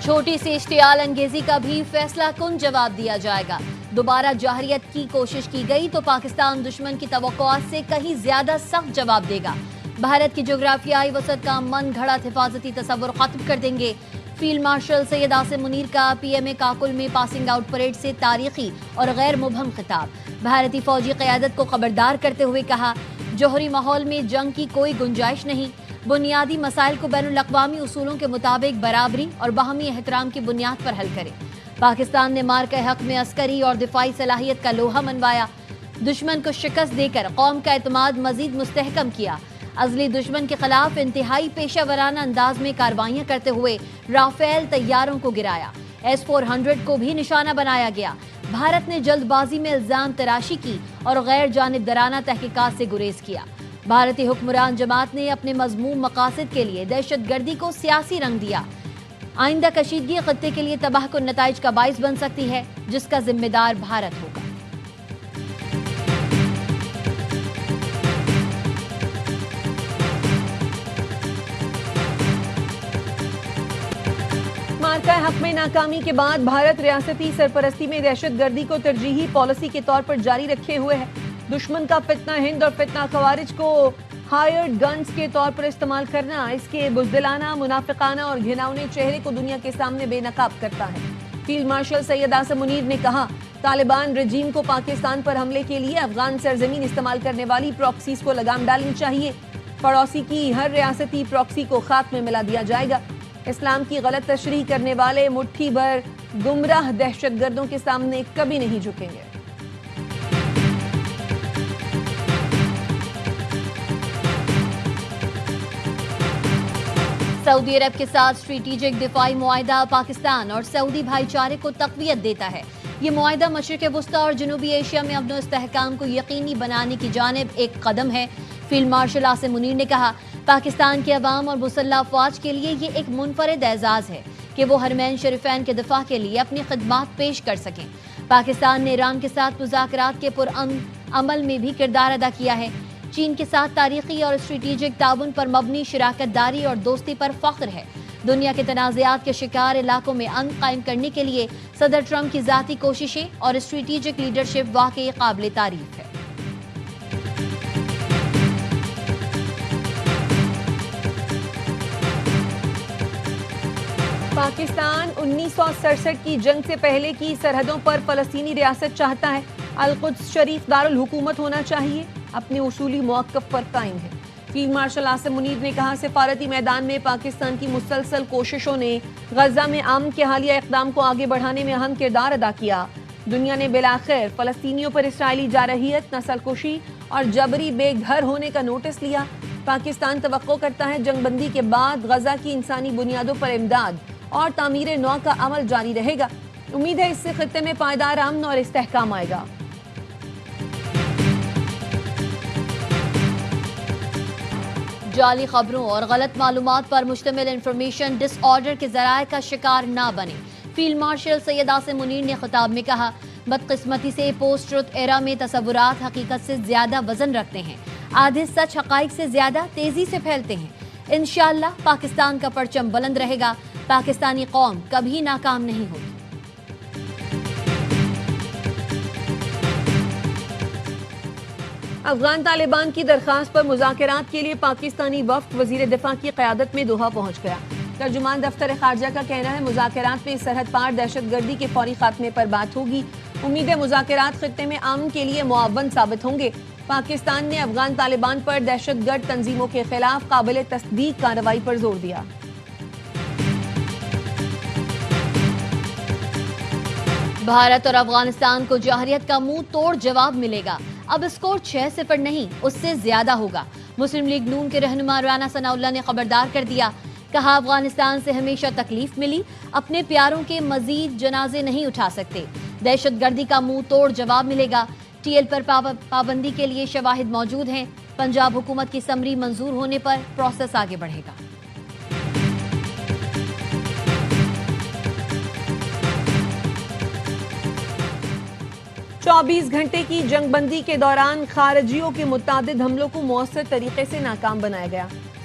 چھوٹی سی اشتعال انگیزی کا بھی فیصلہ کن جواب دیا جائے گا۔ دوبارہ جارحیت کی کوشش کی گئی تو پاکستان دشمن کی توقعات سے کہیں زیادہ سخت جواب دے گا۔ بھارت کی جغرافیائی وسعت کا من گھڑت حفاظتی تصور ختم کر دیں گے۔ فیلڈ مارشل سید عاصم منیر کا پی ایم اے کاکل میں پاسنگ آؤٹ پریڈ سے تاریخی اور غیر مبہم خطاب۔ بھارتی فوجی قیادت کو خبردار کرتے ہوئے کہا، جوہری ماحول میں جنگ کی کوئی گنجائش نہیں۔ بنیادی مسائل کو بین الاقوامی اصولوں کے مطابق برابری اور باہمی احترام کی بنیاد پر حل کرے۔ پاکستان نے مارکہ حق میں عسکری اور دفاعی صلاحیت کا لوہا منوایا۔ دشمن کو شکست دے کر قوم کا اعتماد مزید مستحکم کیا۔ ازلی دشمن کے خلاف انتہائی پیشہ ورانہ انداز میں کارروائیاں کرتے ہوئے رافیل طیاروں کو گرایا۔ S-400 کو بھی نشانہ بنایا گیا۔ بھارت نے جلد بازی میں الزام تراشی کی اور غیر جانبدارانہ تحقیقات سے گریز کیا۔ بھارتی حکمران جماعت نے اپنے مذموم مقاصد کے لیے دہشت گردی کو سیاسی رنگ دیا۔ آئندہ کشیدگی خطے کے لیے تباہ کن نتائج کا باعث بن سکتی ہے، جس کا ذمہ دار بھارت ہوگا۔ مارکہ حق میں ناکامی کے بعد بھارت ریاستی سرپرستی میں دہشت گردی کو ترجیحی پالیسی کے طور پر جاری رکھے ہوئے ہے۔ دشمن کا فتنہ ہند اور فتنہ خوارج کو ہائرڈ گنز کے طور پر استعمال کرنا اس کے بزدلانہ، منافقانہ اور گھناؤنے چہرے کو دنیا کے سامنے بے نقاب کرتا ہے۔ فیلڈ مارشل سید عاصم منیر نے کہا، طالبان رجیم کو پاکستان پر حملے کے لیے افغان سرزمین استعمال کرنے والی پراکسیز کو لگام ڈالنی چاہیے۔ پڑوسی کی ہر ریاستی پراکسی کو خاک میں ملا دیا جائے گا۔ اسلام کی غلط تشریح کرنے والے مٹھی بھر گمراہ دہشت گردوں کے سامنے کبھی نہیں جھکیں گے۔ سعودی عرب کے ساتھ اسٹریٹجک دفاعی معاہدہ پاکستان اور سعودی بھائی چارے کو تقویت دیتا ہے۔ یہ معاہدہ مشرق وسطیٰ اور جنوبی ایشیا میں امن و استحکام کو یقینی بنانے کی جانب ایک قدم ہے۔ فیلڈ مارشل عاصم منیر نے کہا، پاکستان کے عوام اور مسلح افواج کے لیے یہ ایک منفرد اعزاز ہے کہ وہ حرمین شریفین کے دفاع کے لیے اپنی خدمات پیش کر سکیں۔ پاکستان نے ایران کے ساتھ مذاکرات کے پرامن عمل میں بھی کردار ادا کیا ہے۔ چین کے ساتھ تاریخی اور اسٹریٹجک تعاون پر مبنی شراکت داری اور دوستی پر فخر ہے۔ دنیا کے تنازعات کے شکار علاقوں میں امن قائم کرنے کے لیے صدر ٹرمپ کی ذاتی کوششیں اور اسٹریٹجک لیڈرشپ واقعی قابل تعریف ہے۔ پاکستان 1967 کی جنگ سے پہلے کی سرحدوں پر فلسطینی ریاست چاہتا ہے۔ القدس شریف دارالحکومت ہونا چاہیے، اپنے اصولی موقف پر قائم ہے۔ فیلڈ مارشل عاصم منیر نے کہا، سفارتی میدان میں پاکستان کی مسلسل کوششوں نے غزہ میں امن کے حالیہ اقدام کو آگے بڑھانے میں اہم کردار ادا کیا۔ دنیا نے بالآخر فلسطینیوں پر اسرائیلی جارحیت، نسل کشی اور جبری بے گھر ہونے کا نوٹس لیا۔ پاکستان توقع کرتا ہے جنگ بندی کے بعد غزہ کی انسانی بنیادوں پر امداد اور تعمیر نو کا عمل جاری رہے گا۔ امید ہے اس سے خطے میں پائیدار امن اور استحکام آئے گا۔ جعلی خبروں اور غلط معلومات پر مشتمل انفارمیشن ڈس آرڈر کے ذرائع کا شکار نہ بنے۔ فیلڈ مارشل سید عاصم منیر نے خطاب میں کہا، بدقسمتی سے پوسٹ ٹروتھ ایرا میں تصورات حقیقت سے زیادہ وزن رکھتے ہیں۔ آدھے سچ حقائق سے زیادہ تیزی سے پھیلتے ہیں۔ انشاءاللہ پاکستان کا پرچم بلند رہے گا۔ پاکستانی قوم کبھی ناکام نہیں ہوگی۔ افغان طالبان کی درخواست پر مذاکرات کے لیے پاکستانی وفد وزیر دفاع کی قیادت میں دوحہ پہنچ گیا۔ ترجمان دفتر خارجہ کا کہنا ہے، مذاکرات میں سرحد پار دہشت گردی کے فوری خاتمے پر بات ہوگی۔ امید ہے مذاکرات خطے میں امن کے لیے معاون ثابت ہوں گے۔ پاکستان نے افغان طالبان پر دہشت گرد تنظیموں کے خلاف قابل تصدیق کارروائی پر زور دیا۔ بھارت اور افغانستان کو جارحیت کا منہ توڑ جواب ملے گا۔ اب اسکور 6-0 نہیں، اس سے زیادہ ہوگا۔ مسلم لیگ نون کے رہنما رانا ثناء اللہ نے خبردار کر دیا، کہا افغانستان سے ہمیشہ تکلیف ملی، اپنے پیاروں کے مزید جنازے نہیں اٹھا سکتے۔ دہشت گردی کا منہ توڑ جواب ملے گا۔ ٹی ایل پر پابندی کے لیے شواہد موجود ہیں۔ پنجاب حکومت کی سمری منظور ہونے پر پروسیس آگے بڑھے گا۔ 24 گھنٹے کی جنگ بندی کے دوران خارجیوں کے متعدد حملوں کو مؤثر طریقے سے ناکام بنایا گیا۔